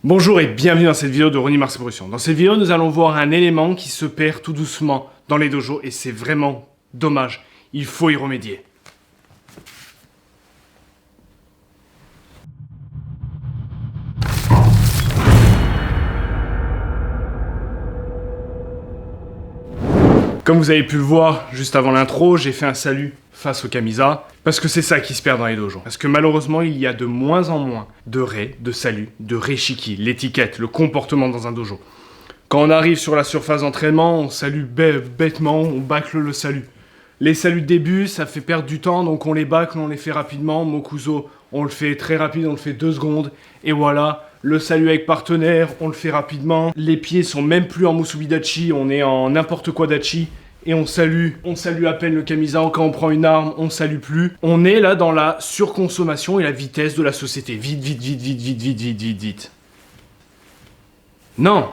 Bonjour et bienvenue dans cette vidéo de Ronnie Marseille Production. Dans cette vidéo, nous allons voir un élément qui se perd tout doucement dans les dojos et c'est vraiment dommage. Il faut y remédier. Comme vous avez pu le voir juste avant l'intro, j'ai fait un salut face au Camisa, parce que c'est ça qui se perd dans les dojos. Parce que malheureusement, il y a de moins en moins de ré, de salut, de reshiki, l'étiquette, le comportement dans un dojo. Quand on arrive sur la surface d'entraînement, on salue bêtement, on bâcle le salut. Les saluts de début, ça fait perdre du temps, donc on les bâcle, on les fait rapidement. Mokuso, on le fait très rapide, on le fait 2 secondes, et voilà. Le salut avec partenaire, on le fait rapidement. Les pieds sont même plus en musubidachi, on est en n'importe quoi dachi. Et on salue à peine le Camisa. Quand on prend une arme, on salue plus. On est là dans la surconsommation et la vitesse de la société. Vite. Non.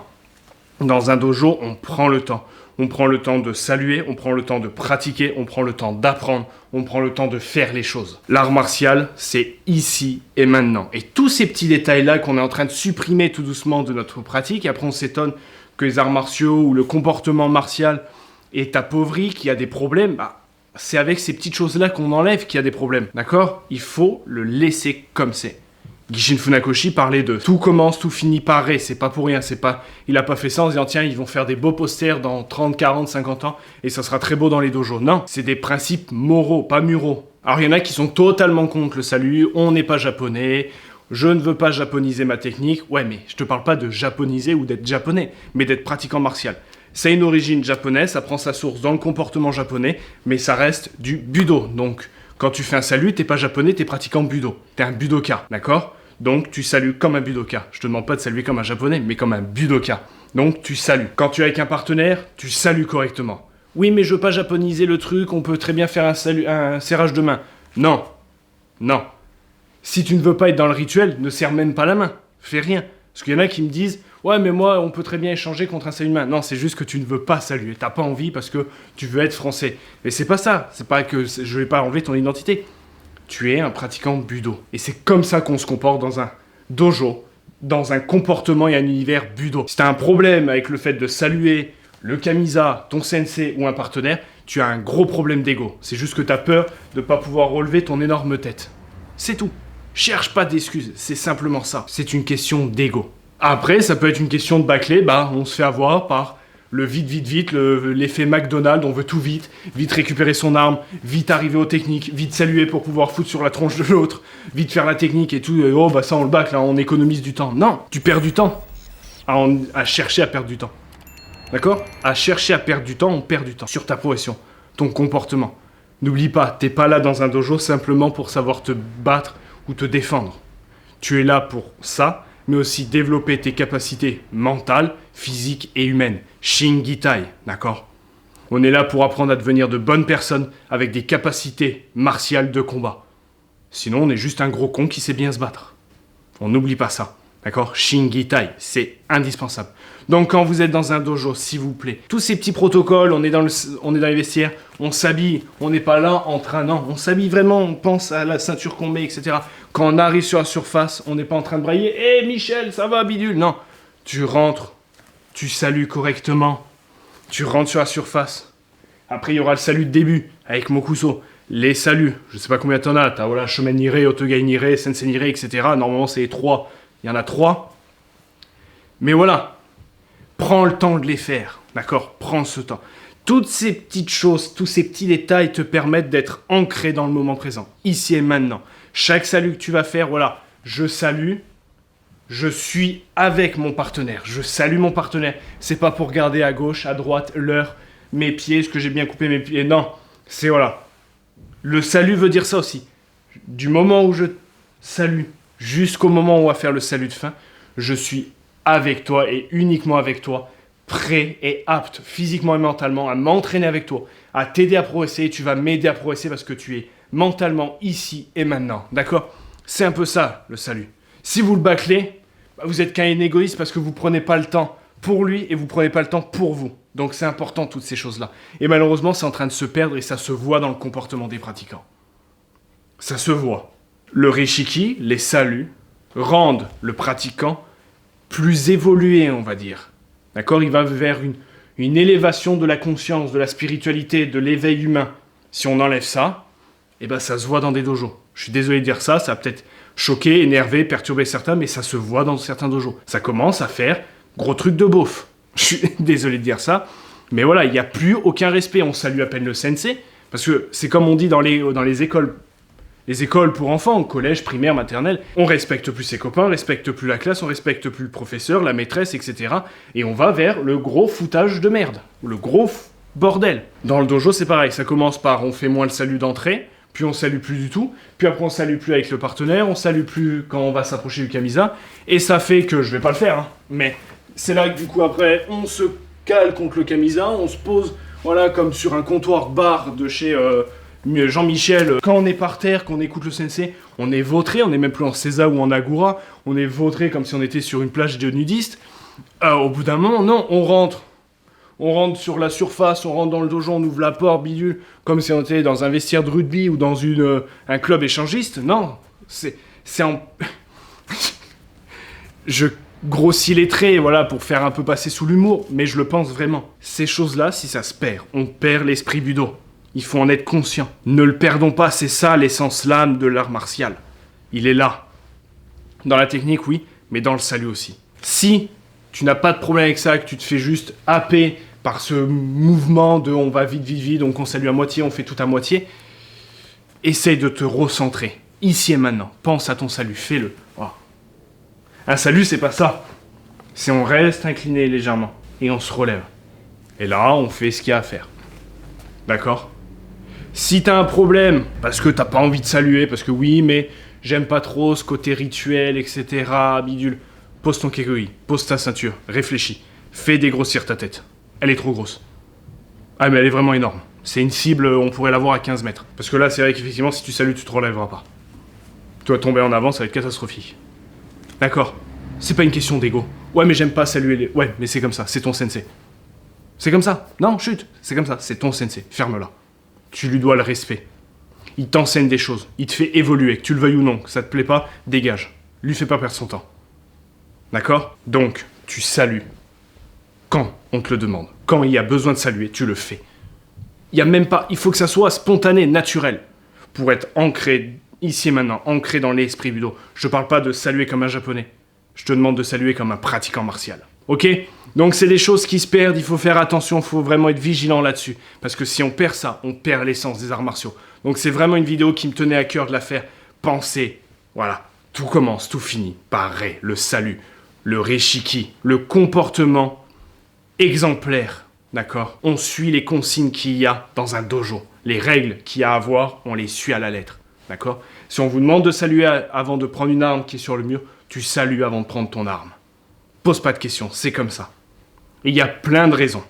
Dans un dojo, on prend le temps. On prend le temps de saluer, on prend le temps de pratiquer, on prend le temps d'apprendre, on prend le temps de faire les choses. L'art martial, c'est ici et maintenant. Et tous ces petits détails-là qu'on est en train de supprimer tout doucement de notre pratique, et après on s'étonne que les arts martiaux ou le comportement martial est appauvri, qu'il y a des problèmes, c'est avec ces petites choses-là qu'on enlève qu'il y a des problèmes, d'accord? Il faut le laisser comme c'est. Gishin Funakoshi parlait de tout commence, tout finit par ré, c'est pas pour rien, il a pas fait ça en disant tiens, ils vont faire des beaux posters dans 30, 40, 50 ans et ça sera très beau dans les dojos. Non, c'est des principes moraux, pas muraux. Alors il y en a qui sont totalement contre le salut, on n'est pas japonais, je ne veux pas japoniser ma technique. Ouais, mais je te parle pas de japoniser ou d'être japonais, mais d'être pratiquant martial. Ça a une origine japonaise, ça prend sa source dans le comportement japonais, mais ça reste du budo. Donc, quand tu fais un salut, t'es pas japonais, t'es pratiquant budo. T'es un budoka, d'accord? Donc, tu salues comme un budoka. Je te demande pas de saluer comme un japonais, mais comme un budoka. Donc, tu salues. Quand tu es avec un partenaire, tu salues correctement. Oui, mais je veux pas japoniser le truc, on peut très bien faire un serrage de main. Non. Si tu ne veux pas être dans le rituel, ne serre même pas la main. Fais rien. Parce qu'il y en a qui me disent « Ouais, mais moi, on peut très bien échanger contre un salut de main. » Non, c'est juste que tu ne veux pas saluer. T'as pas envie parce que tu veux être français. Mais c'est pas ça. C'est pas que je vais pas enlever ton identité. Tu es un pratiquant budo. Et c'est comme ça qu'on se comporte dans un dojo, dans un comportement et un univers budo. Si t'as un problème avec le fait de saluer le Camisa, ton sensei ou un partenaire, tu as un gros problème d'ego. C'est juste que t'as peur de pas pouvoir relever ton énorme tête. C'est tout. Cherche pas d'excuses, c'est simplement ça. C'est une question d'ego. Après, ça peut être une question de bâcler, on se fait avoir par le vite, l'effet McDonald's, on veut tout vite récupérer son arme, vite arriver aux techniques, vite saluer pour pouvoir foutre sur la tronche de l'autre, vite faire la technique et tout, ça on le bâcle, on économise du temps. Non, tu perds du temps à chercher à perdre du temps. D'accord? À chercher à perdre du temps, on perd du temps. Sur ta progression, ton comportement. N'oublie pas, t'es pas là dans un dojo simplement pour savoir te battre ou te défendre. Tu es là pour ça, mais aussi développer tes capacités mentales, physiques et humaines. Shingitai, d'accord? On est là pour apprendre à devenir de bonnes personnes avec des capacités martiales de combat. Sinon, on est juste un gros con qui sait bien se battre. On n'oublie pas ça, d'accord? Shingitai, c'est indispensable. Donc quand vous êtes dans un dojo, s'il vous plaît, tous ces petits protocoles, on est dans les vestiaires, on s'habille, on n'est pas là en train, non, on s'habille vraiment, on pense à la ceinture qu'on met, etc. Quand on arrive sur la surface, on n'est pas en train de brailler, hé Michel, ça va bidule? Non, tu rentres, tu salues correctement, tu rentres sur la surface. Après, il y aura le salut de début avec Mokuso. Les saluts, je sais pas combien t'en as, t'as voilà, Shomen Nire, Otogai Nire, Sensei Nire, etc. Normalement, c'est 3, il y en a 3. Mais voilà. Prends le temps de les faire, d'accord? Prends ce temps. Toutes ces petites choses, tous ces petits détails te permettent d'être ancré dans le moment présent, ici et maintenant. Chaque salut que tu vas faire, voilà, je salue, je suis avec mon partenaire, je salue mon partenaire. C'est pas pour regarder à gauche, à droite, l'heure, mes pieds, est-ce que j'ai bien coupé mes pieds? Non, c'est voilà. Le salut veut dire ça aussi. Du moment où je salue jusqu'au moment où on va faire le salut de fin, je suis avec toi et uniquement avec toi, prêt et apte physiquement et mentalement à m'entraîner avec toi, à t'aider à progresser et tu vas m'aider à progresser parce que tu es mentalement ici et maintenant, d'accord? C'est un peu ça le salut. Si vous le bâclez, vous êtes qu'un égoïste parce que vous prenez pas le temps pour lui et vous prenez pas le temps pour vous. Donc c'est important toutes ces choses-là. Et malheureusement c'est en train de se perdre et ça se voit dans le comportement des pratiquants. Ça se voit. Le reshiki, les saluts, rendent le pratiquant plus évolué, on va dire. D'accord? Il va vers une élévation de la conscience, de la spiritualité, de l'éveil humain. Si on enlève ça, eh ben ça se voit dans des dojos. Je suis désolé de dire ça, ça va peut-être choquer, énerver, perturber certains, mais ça se voit dans certains dojos. Ça commence à faire gros truc de beauf. Je suis désolé de dire ça, mais voilà, il n'y a plus aucun respect. On salue à peine le sensei, parce que c'est comme on dit dans les écoles. Les écoles pour enfants, collège, primaire, maternelle, on respecte plus ses copains, on respecte plus la classe, on respecte plus le professeur, la maîtresse, etc. Et on va vers le gros foutage de merde, le gros bordel. Dans le dojo, c'est pareil, ça commence par on fait moins le salut d'entrée, puis on salue plus du tout, puis après on salue plus avec le partenaire, on salue plus quand on va s'approcher du kamisa, et ça fait que, je vais pas le faire, hein, mais c'est là que du coup après, on se cale contre le kamisa, on se pose, voilà, comme sur un comptoir bar de chez... Jean-Michel, quand on est par terre, qu'on écoute le sensei, on est vautré, on n'est même plus en Seiza ou en Agura, on est vautré comme si on était sur une plage de nudistes. Au bout d'un moment, non, on rentre sur la surface, on rentre dans le dojo, on ouvre la porte, bidule, comme si on était dans un vestiaire de rugby ou dans un club échangiste. Non, c'est en... Je grossis les traits, voilà, pour faire un peu passer sous l'humour, mais je le pense vraiment. Ces choses-là, si ça se perd, on perd l'esprit budo. Il faut en être conscient. Ne le perdons pas, c'est ça l'essence l'âme de l'art martial. Il est là. Dans la technique, oui, mais dans le salut aussi. Si tu n'as pas de problème avec ça, que tu te fais juste happer par ce mouvement de on va vite, donc on salue à moitié, on fait tout à moitié, essaye de te recentrer. Ici et maintenant. Pense à ton salut, fais-le. Voilà. Un salut, c'est pas ça. C'est on reste incliné légèrement et on se relève. Et là, on fait ce qu'il y a à faire. D'accord ? Si t'as un problème, parce que t'as pas envie de saluer, parce que oui, mais j'aime pas trop ce côté rituel, etc., bidule, pose ton kekoi, pose ta ceinture, réfléchis, fais dégrossir ta tête. Elle est trop grosse. Ah, mais elle est vraiment énorme. C'est une cible, on pourrait l'avoir à 15 mètres. Parce que là, c'est vrai qu'effectivement, si tu salues, tu te relèveras pas. Tu vas tomber en avant, ça va être catastrophique. D'accord ? C'est pas une question d'ego. Ouais, mais j'aime pas saluer les... Ouais, mais c'est comme ça, c'est ton sensei. C'est comme ça. Non, chut, c'est comme ça, c'est ton sensei. Ferme-la. Tu lui dois le respect. Il t'enseigne des choses. Il te fait évoluer, que tu le veuilles ou non. Que ça te plaît pas, dégage. Lui fais pas perdre son temps. D'accord ? Donc, tu salues. Quand on te le demande. Quand il y a besoin de saluer, tu le fais. Il y a même pas... Il faut que ça soit spontané, naturel. Pour être ancré, ici et maintenant, ancré dans l'esprit budo. Je parle pas de saluer comme un japonais. Je te demande de saluer comme un pratiquant martial. Ok ? Donc c'est des choses qui se perdent, il faut faire attention, il faut vraiment être vigilant là-dessus. Parce que si on perd ça, on perd l'essence des arts martiaux. Donc c'est vraiment une vidéo qui me tenait à cœur de la faire. Pensez, voilà, tout commence, tout finit par Rei, le salut, le Reishiki, le comportement exemplaire, d'accord ? On suit les consignes qu'il y a dans un dojo. Les règles qu'il y a à avoir, on les suit à la lettre, d'accord ? Si on vous demande de saluer avant de prendre une arme qui est sur le mur, tu salues avant de prendre ton arme. Pose pas de questions, c'est comme ça. Et il y a plein de raisons,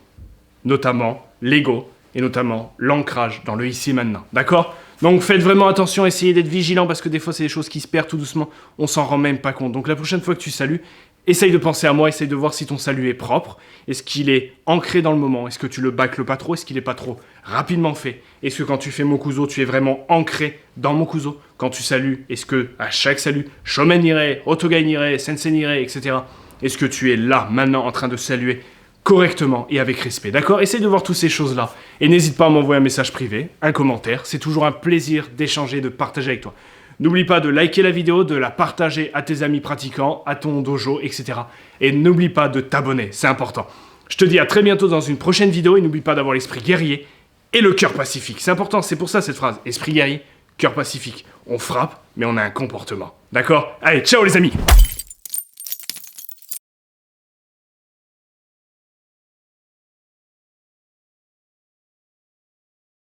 notamment l'ego et notamment l'ancrage dans le ici et maintenant, d'accord ? Donc faites vraiment attention, essayez d'être vigilant parce que des fois c'est des choses qui se perdent tout doucement, on s'en rend même pas compte. Donc la prochaine fois que tu salues, essaye de penser à moi, essaye de voir si ton salut est propre, est-ce qu'il est ancré dans le moment, est-ce que tu le bâcles pas trop, est-ce qu'il est pas trop rapidement fait, est-ce que quand tu fais Mokuzo, tu es vraiment ancré dans Mokuzo, quand tu salues, est-ce que à chaque salut, Shomen Nirei, Otogai Nirei, Sensei Nirei, etc., est-ce que tu es là, maintenant, en train de saluer correctement et avec respect, d'accord ? Essaye de voir toutes ces choses-là. Et n'hésite pas à m'envoyer un message privé, un commentaire. C'est toujours un plaisir d'échanger, de partager avec toi. N'oublie pas de liker la vidéo, de la partager à tes amis pratiquants, à ton dojo, etc. Et n'oublie pas de t'abonner, c'est important. Je te dis à très bientôt dans une prochaine vidéo et n'oublie pas d'avoir l'esprit guerrier et le cœur pacifique. C'est important, c'est pour ça cette phrase. Esprit guerrier, cœur pacifique. On frappe, mais on a un comportement. D'accord ? Allez, ciao les amis !